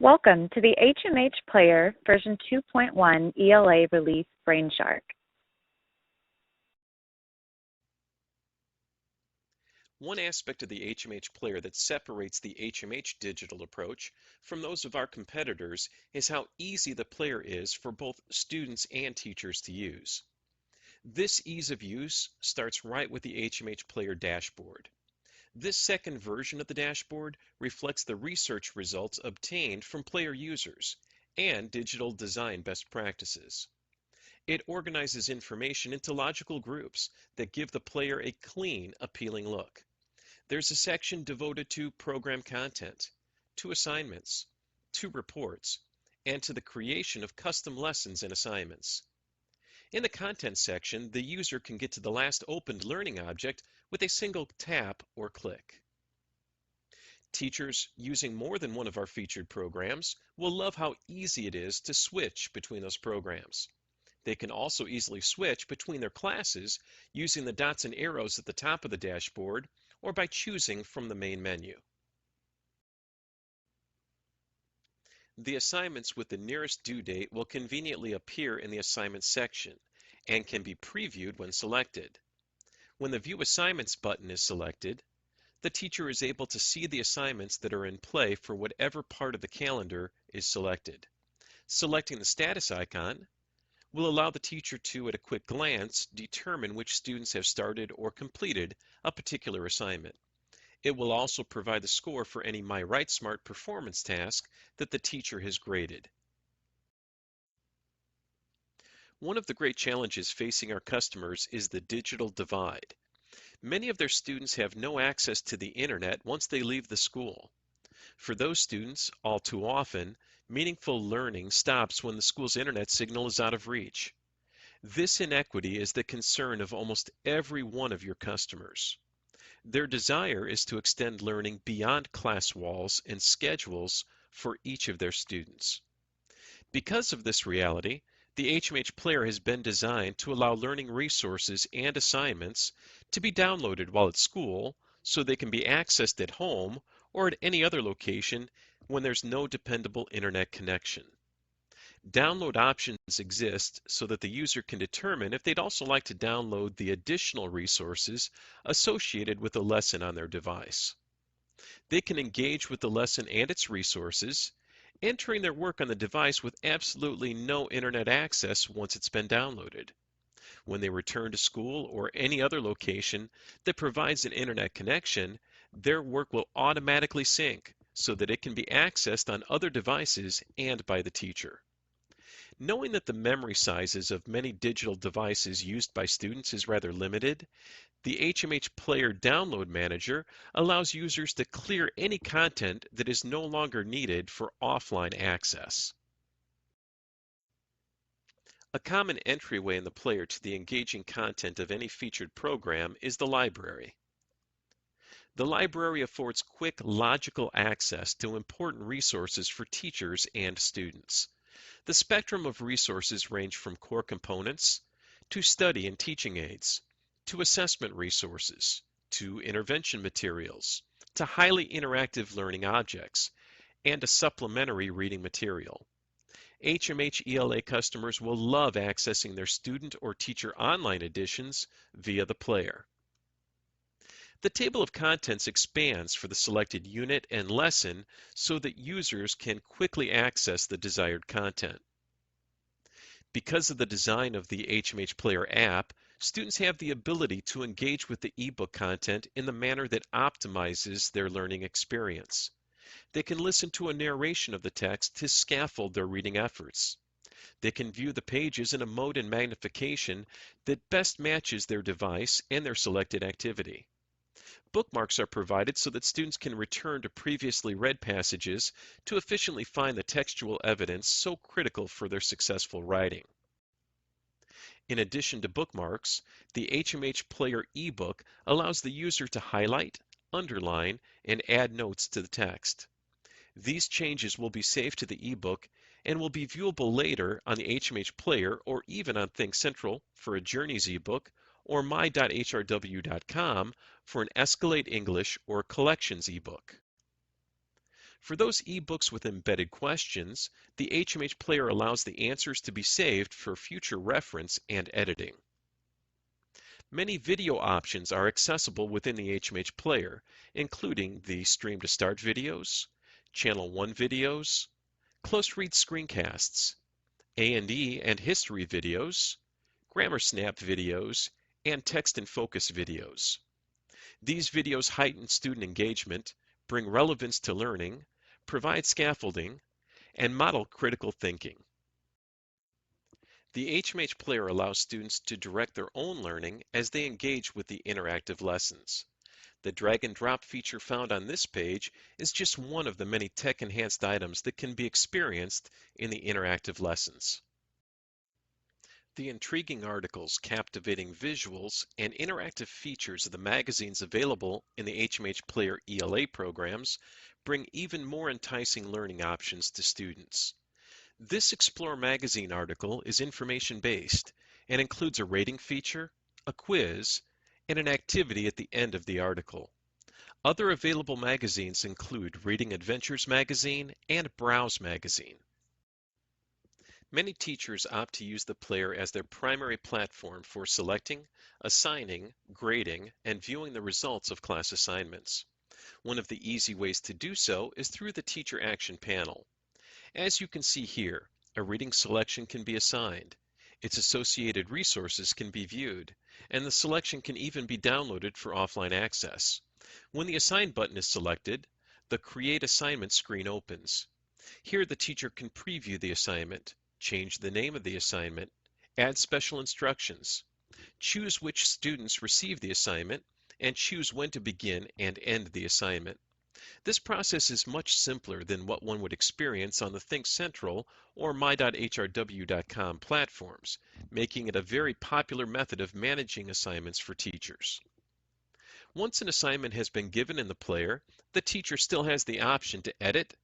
Welcome to the HMH Player version 2.1 ELA Release Brainshark. One aspect of the HMH Player that separates the HMH digital approach from those of our competitors is how easy the player is for both students and teachers to use. This ease of use starts right with the HMH Player dashboard. This second version of the dashboard reflects the research results obtained from player users and digital design best practices. It organizes information into logical groups that give the player a clean, appealing look. There's a section devoted to program content, to assignments, to reports, and to the creation of custom lessons and assignments. In the Content section, the user can get to the last opened learning object with a single tap or click. Teachers using more than one of our featured programs will love how easy it is to switch between those programs. They can also easily switch between their classes using the dots and arrows at the top of the dashboard or by choosing from the main menu. The assignments with the nearest due date will conveniently appear in the Assignments section and can be previewed when selected. When the View Assignments button is selected, the teacher is able to see the assignments that are in play for whatever part of the calendar is selected. Selecting the status icon will allow the teacher to, at a quick glance, determine which students have started or completed a particular assignment. It will also provide the score for any MyWriteSmart performance task that the teacher has graded. One of the great challenges facing our customers is the digital divide. Many of their students have no access to the internet once they leave the school. For those students, all too often, meaningful learning stops when the school's internet signal is out of reach. This inequity is the concern of almost every one of your customers. Their desire is to extend learning beyond class walls and schedules for each of their students. Because of this reality, the HMH Player has been designed to allow learning resources and assignments to be downloaded while at school so they can be accessed at home or at any other location when there's no dependable internet connection. Download options exist so that the user can determine if they'd also like to download the additional resources associated with the lesson on their device. They can engage with the lesson and its resources, entering their work on the device with absolutely no internet access once it's been downloaded. When they return to school or any other location that provides an internet connection, their work will automatically sync so that it can be accessed on other devices and by the teacher. Knowing that the memory sizes of many digital devices used by students is rather limited, the HMH Player Download Manager allows users to clear any content that is no longer needed for offline access. A common entryway in the player to the engaging content of any featured program is the library. The library affords quick, logical access to important resources for teachers and students. The spectrum of resources range from core components, to study and teaching aids, to assessment resources, to intervention materials, to highly interactive learning objects, and a supplementary reading material. HMH ELA customers will love accessing their student or teacher online editions via the player. The table of contents expands for the selected unit and lesson so that users can quickly access the desired content. Because of the design of the HMH Player app, students have the ability to engage with the ebook content in the manner that optimizes their learning experience. They can listen to a narration of the text to scaffold their reading efforts. They can view the pages in a mode and magnification that best matches their device and their selected activity. Bookmarks are provided so that students can return to previously read passages to efficiently find the textual evidence so critical for their successful writing. In addition to bookmarks, the HMH Player ebook allows the user to highlight, underline, and add notes to the text. These changes will be saved to the ebook and will be viewable later on the HMH Player or even on Think Central for a Journeys ebook or my.hrw.com for an Escalate English or Collections ebook. For those ebooks with embedded questions, the HMH Player allows the answers to be saved for future reference and editing. Many video options are accessible within the HMH Player, including the Stream to Start videos, Channel 1 videos, Close Read screencasts, A&E and history videos, Grammar Snap videos, and Text in Focus videos. These videos heighten student engagement, bring relevance to learning, provide scaffolding, and model critical thinking. The HMH Player allows students to direct their own learning as they engage with the interactive lessons. The drag and drop feature found on this page is just one of the many tech-enhanced items that can be experienced in the interactive lessons. The intriguing articles, captivating visuals, and interactive features of the magazines available in the HMH Player ELA programs bring even more enticing learning options to students. This Explore magazine article is information-based and includes a rating feature, a quiz, and an activity at the end of the article. Other available magazines include Reading Adventures magazine and Browse magazine. Many teachers opt to use the player as their primary platform for selecting, assigning, grading, and viewing the results of class assignments. One of the easy ways to do so is through the Teacher Action panel. As you can see here, a reading selection can be assigned, its associated resources can be viewed, and the selection can even be downloaded for offline access. When the Assign button is selected, the Create Assignment screen opens. Here the teacher can preview the assignment, change the name of the assignment, add special instructions, choose which students receive the assignment, and choose when to begin and end the assignment. This process is much simpler than what one would experience on the Think Central or my.hrw.com platforms, making it a very popular method of managing assignments for teachers. Once an assignment has been given in the player, the teacher still has the option to edit,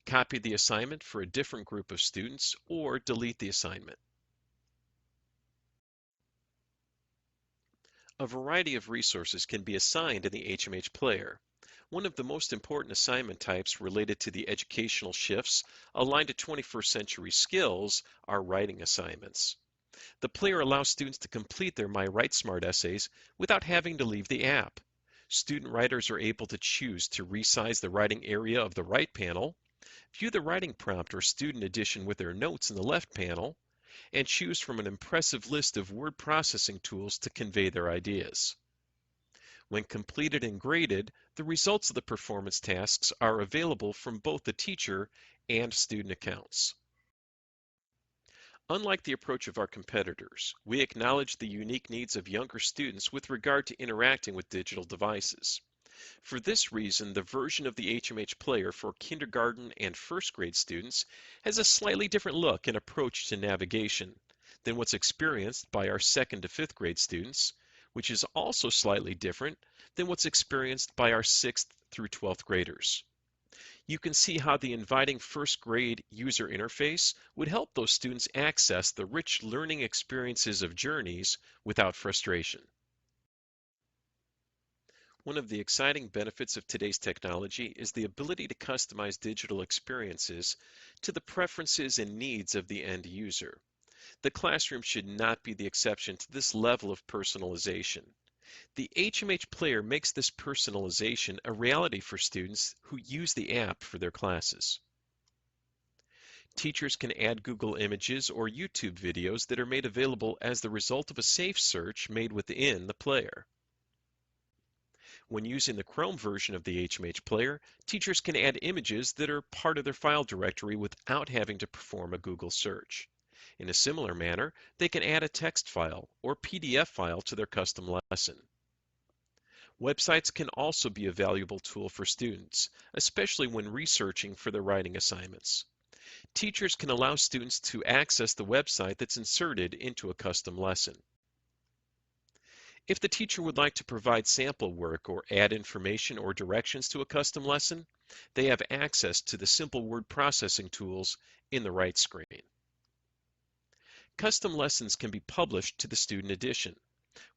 copy the assignment for a different group of students, or delete the assignment. A variety of resources can be assigned in the HMH Player. One of the most important assignment types related to the educational shifts aligned to 21st century skills are writing assignments. The player allows students to complete their My Write Smart essays without having to leave the app. Student writers are able to choose to resize the writing area of the right panel, view the writing prompt or student edition with their notes in the left panel, and choose from an impressive list of word processing tools to convey their ideas. When completed and graded, the results of the performance tasks are available from both the teacher and student accounts. Unlike the approach of our competitors, we acknowledge the unique needs of younger students with regard to interacting with digital devices. For this reason, the version of the HMH Player for kindergarten and first grade students has a slightly different look and approach to navigation than what's experienced by our second to fifth grade students, which is also slightly different than what's experienced by our 6th through 12th graders. You can see how the inviting first grade user interface would help those students access the rich learning experiences of journeys without frustration. One of the exciting benefits of today's technology is the ability to customize digital experiences to the preferences and needs of the end user. The classroom should not be the exception to this level of personalization. The HMH Player makes this personalization a reality for students who use the app for their classes. Teachers can add Google Images or YouTube videos that are made available as the result of a safe search made within the player. When using the Chrome version of the HMH Player, teachers can add images that are part of their file directory without having to perform a Google search. In a similar manner, they can add a text file or PDF file to their custom lesson. Websites can also be a valuable tool for students, especially when researching for their writing assignments. Teachers can allow students to access the website that's inserted into a custom lesson. If the teacher would like to provide sample work or add information or directions to a custom lesson, they have access to the simple word processing tools in the right screen. Custom lessons can be published to the student edition.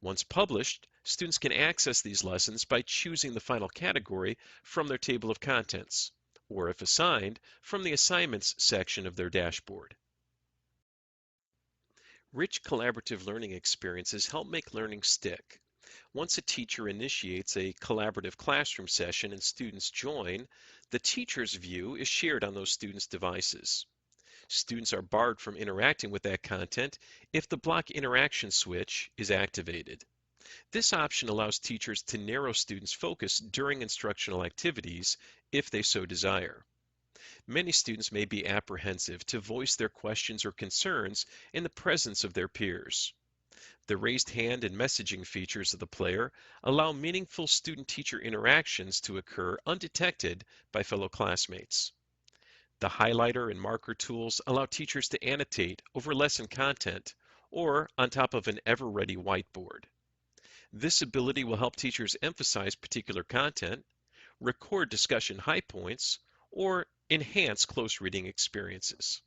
Once published, students can access these lessons by choosing the final category from their table of contents, or if assigned, from the Assignments section of their dashboard. Rich collaborative learning experiences help make learning stick. Once a teacher initiates a collaborative classroom session and students join, the teacher's view is shared on those students' devices. Students are barred from interacting with that content if the block interaction switch is activated. This option allows teachers to narrow students' focus during instructional activities if they so desire. Many students may be apprehensive to voice their questions or concerns in the presence of their peers. The raised hand and messaging features of the player allow meaningful student-teacher interactions to occur undetected by fellow classmates. The highlighter and marker tools allow teachers to annotate over lesson content or on top of an ever-ready whiteboard. This ability will help teachers emphasize particular content, record discussion high points, or enhance close reading experiences.